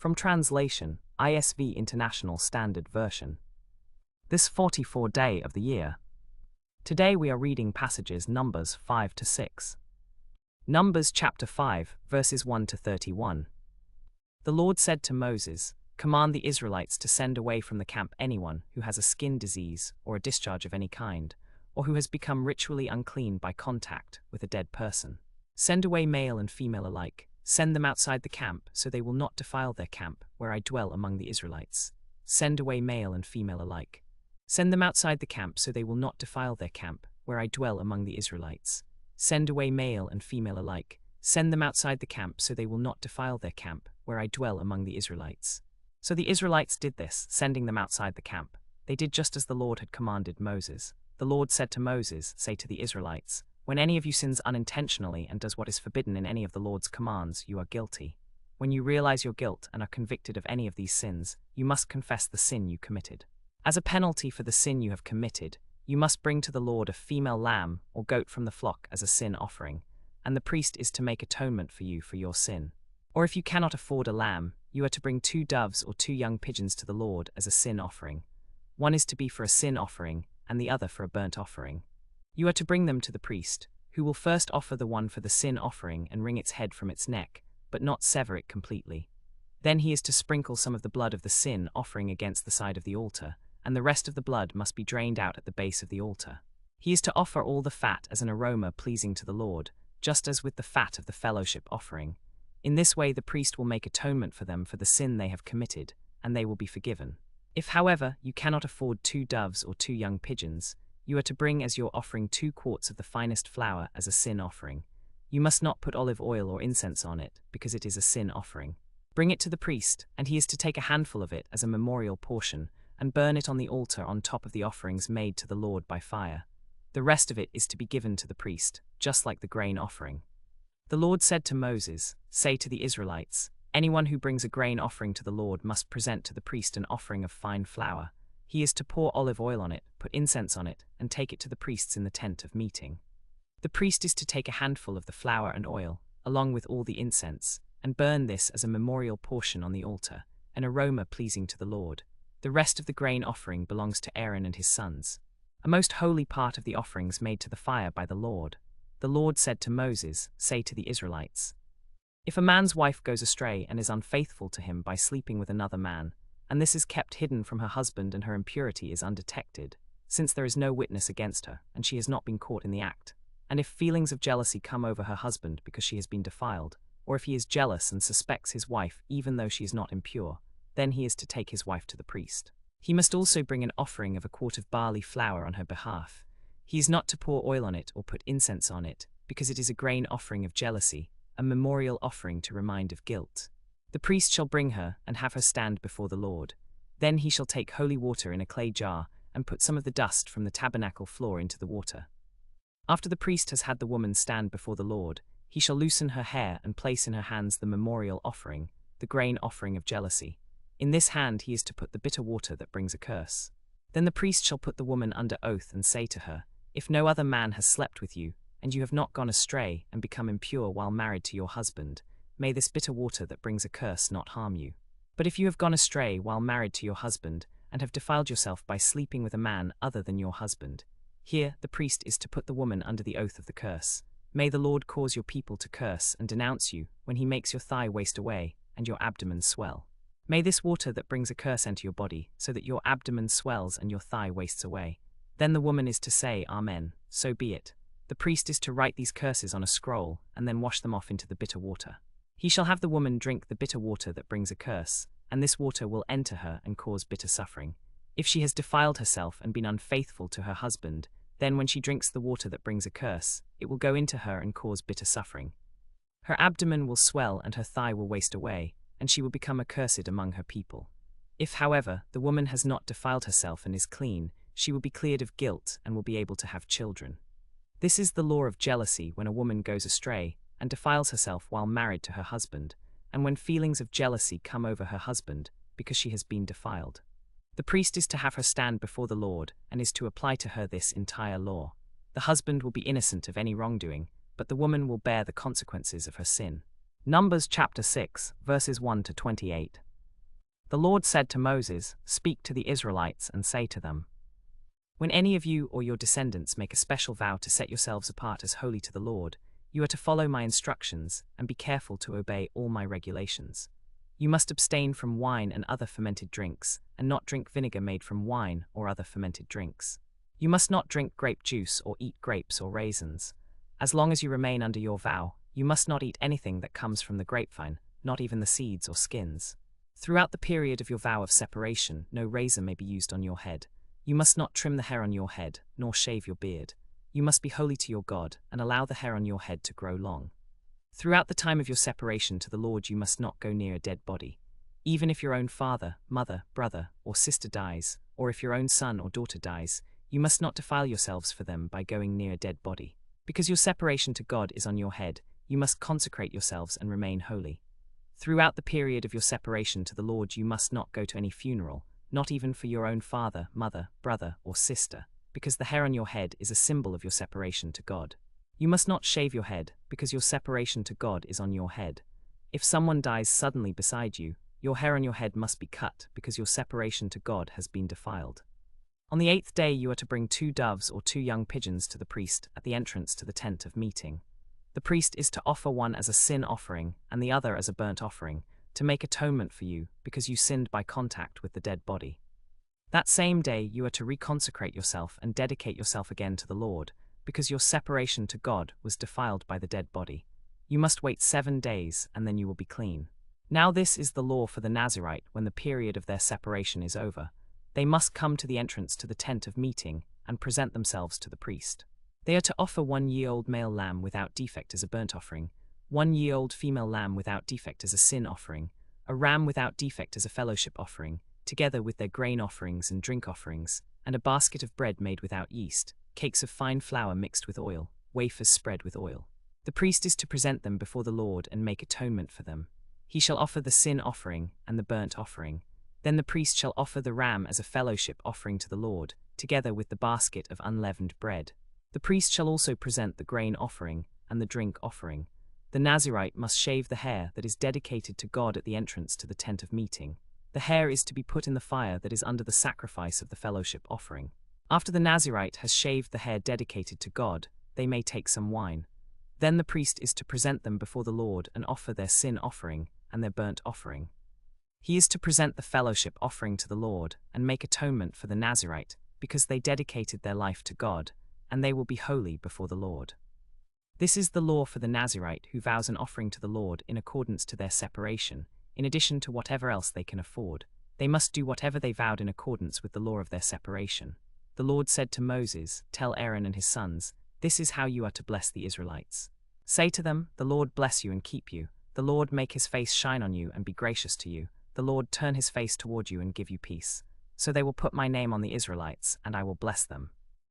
From translation, ISV International Standard Version. This 44th day of the year. Today we are reading passages Numbers 5 to 6. Numbers chapter 5, verses 1 to 31. The Lord said to Moses, "Command the Israelites to send away from the camp anyone who has a skin disease or a discharge of any kind, or who has become ritually unclean by contact with a dead person. Send away male and female alike. Send them outside the camp, so they will not defile their camp, where I dwell among the Israelites. Send away male and female alike. Send them outside the camp, so they will not defile their camp, where I dwell among the Israelites. Send away male and female alike. Send them outside the camp, so they will not defile their camp, where I dwell among the Israelites." So the Israelites did this, sending them outside the camp. They did just as the Lord had commanded Moses. The Lord said to Moses, "Say to the Israelites, when any of you sins unintentionally and does what is forbidden in any of the Lord's commands, you are guilty. When you realize your guilt and are convicted of any of these sins, you must confess the sin you committed. As a penalty for the sin you have committed, you must bring to the Lord a female lamb or goat from the flock as a sin offering, and the priest is to make atonement for you for your sin. Or if you cannot afford a lamb, you are to bring 2 doves or 2 young pigeons to the Lord as a sin offering. One is to be for a sin offering, and the other for a burnt offering. You are to bring them to the priest, who will first offer the one for the sin offering and wring its head from its neck, but not sever it completely. Then he is to sprinkle some of the blood of the sin offering against the side of the altar, and the rest of the blood must be drained out at the base of the altar. He is to offer all the fat as an aroma pleasing to the Lord, just as with the fat of the fellowship offering. In this way the priest will make atonement for them for the sin they have committed, and they will be forgiven. If, however, you cannot afford 2 doves or 2 young pigeons, you are to bring as your offering 2 quarts of the finest flour as a sin offering. You must not put olive oil or incense on it, because it is a sin offering. Bring it to the priest, and he is to take a handful of it as a memorial portion, and burn it on the altar on top of the offerings made to the Lord by fire. The rest of it is to be given to the priest, just like the grain offering. The Lord said to Moses, "Say to the Israelites, anyone who brings a grain offering to the Lord must present to the priest an offering of fine flour. He is to pour olive oil on it, put incense on it, and take it to the priests in the tent of meeting. The priest is to take a handful of the flour and oil, along with all the incense, and burn this as a memorial portion on the altar, an aroma pleasing to the Lord. The rest of the grain offering belongs to Aaron and his sons, a most holy part of the offerings made to the fire by the Lord." The Lord said to Moses, "Say to the Israelites, if a man's wife goes astray and is unfaithful to him by sleeping with another man, and this is kept hidden from her husband and her impurity is undetected, since there is no witness against her, and she has not been caught in the act, and if feelings of jealousy come over her husband because she has been defiled, or if he is jealous and suspects his wife even though she is not impure, then he is to take his wife to the priest. He must also bring an offering of a quart of barley flour on her behalf. He is not to pour oil on it or put incense on it, because it is a grain offering of jealousy, a memorial offering to remind of guilt. The priest shall bring her and have her stand before the Lord. Then he shall take holy water in a clay jar and put some of the dust from the tabernacle floor into the water. After the priest has had the woman stand before the Lord, he shall loosen her hair and place in her hands the memorial offering, the grain offering of jealousy. In this hand he is to put the bitter water that brings a curse. Then the priest shall put the woman under oath and say to her, "If no other man has slept with you, and you have not gone astray and become impure while married to your husband, may this bitter water that brings a curse not harm you. But if you have gone astray while married to your husband, and have defiled yourself by sleeping with a man other than your husband, here the priest is to put the woman under the oath of the curse. May the Lord cause your people to curse and denounce you when he makes your thigh waste away and your abdomen swell. May this water that brings a curse enter your body, so that your abdomen swells and your thigh wastes away." Then the woman is to say, "Amen, so be it." The priest is to write these curses on a scroll and then wash them off into the bitter water. He shall have the woman drink the bitter water that brings a curse, and this water will enter her and cause bitter suffering. If she has defiled herself and been unfaithful to her husband, then when she drinks the water that brings a curse, it will go into her and cause bitter suffering. Her abdomen will swell and her thigh will waste away, and she will become accursed among her people. If, however, the woman has not defiled herself and is clean, she will be cleared of guilt and will be able to have children. This is the law of jealousy when a woman goes astray and defiles herself while married to her husband, and when feelings of jealousy come over her husband because she has been defiled. The priest is to have her stand before the Lord and is to apply to her this entire law. The husband will be innocent of any wrongdoing, but the woman will bear the consequences of her sin. Numbers chapter 6, verses 1 to 28. The Lord said to Moses, "Speak to the Israelites and say to them, when any of you or your descendants make a special vow to set yourselves apart as holy to the Lord, you are to follow my instructions and be careful to obey all my regulations. You must abstain from wine and other fermented drinks, and not drink vinegar made from wine or other fermented drinks. You must not drink grape juice or eat grapes or raisins. As long as you remain under your vow, you must not eat anything that comes from the grapevine, not even the seeds or skins. Throughout the period of your vow of separation, no razor may be used on your head. You must not trim the hair on your head, nor shave your beard. You must be holy to your God, and allow the hair on your head to grow long. Throughout the time of your separation to the Lord you must not go near a dead body. Even if your own father, mother, brother, or sister dies, or if your own son or daughter dies, you must not defile yourselves for them by going near a dead body. Because your separation to God is on your head, you must consecrate yourselves and remain holy. Throughout the period of your separation to the Lord you must not go to any funeral, not even for your own father, mother, brother, or sister, because the hair on your head is a symbol of your separation to God. You must not shave your head, because your separation to God is on your head. If someone dies suddenly beside you, your hair on your head must be cut, because your separation to God has been defiled. On the 8th day you are to bring 2 doves or 2 young pigeons to the priest at the entrance to the tent of meeting. The priest is to offer one as a sin offering and the other as a burnt offering, to make atonement for you, because you sinned by contact with the dead body. That same day you are to reconsecrate yourself and dedicate yourself again to the Lord, because your separation to God was defiled by the dead body. You must wait 7 days, and then you will be clean. Now this is the law for the Nazirite when the period of their separation is over. They must come to the entrance to the tent of meeting and present themselves to the priest. They are to offer 1-year-old male lamb without defect as a burnt offering, 1-year-old female lamb without defect as a sin offering, a ram without defect as a fellowship offering, together with their grain offerings and drink offerings, and a basket of bread made without yeast, cakes of fine flour mixed with oil, wafers spread with oil. The priest is to present them before the Lord and make atonement for them. He shall offer the sin offering and the burnt offering. Then the priest shall offer the ram as a fellowship offering to the Lord, together with the basket of unleavened bread. The priest shall also present the grain offering and the drink offering. The Nazirite must shave the hair that is dedicated to God at the entrance to the tent of meeting. The hair is to be put in the fire that is under the sacrifice of the fellowship offering. After the Nazirite has shaved the hair dedicated to God, they may take some wine. Then the priest is to present them before the Lord and offer their sin offering and their burnt offering. He is to present the fellowship offering to the Lord and make atonement for the Nazirite, because they dedicated their life to God, and they will be holy before the Lord. This is the law for the Nazirite who vows an offering to the Lord in accordance to their separation, in addition to whatever else they can afford. They must do whatever they vowed in accordance with the law of their separation. The Lord said to Moses, "Tell Aaron and his sons, this is how you are to bless the Israelites. Say to them, the Lord bless you and keep you. The Lord make his face shine on you and be gracious to you. The Lord turn his face toward you and give you peace. So they will put my name on the Israelites, and I will bless them.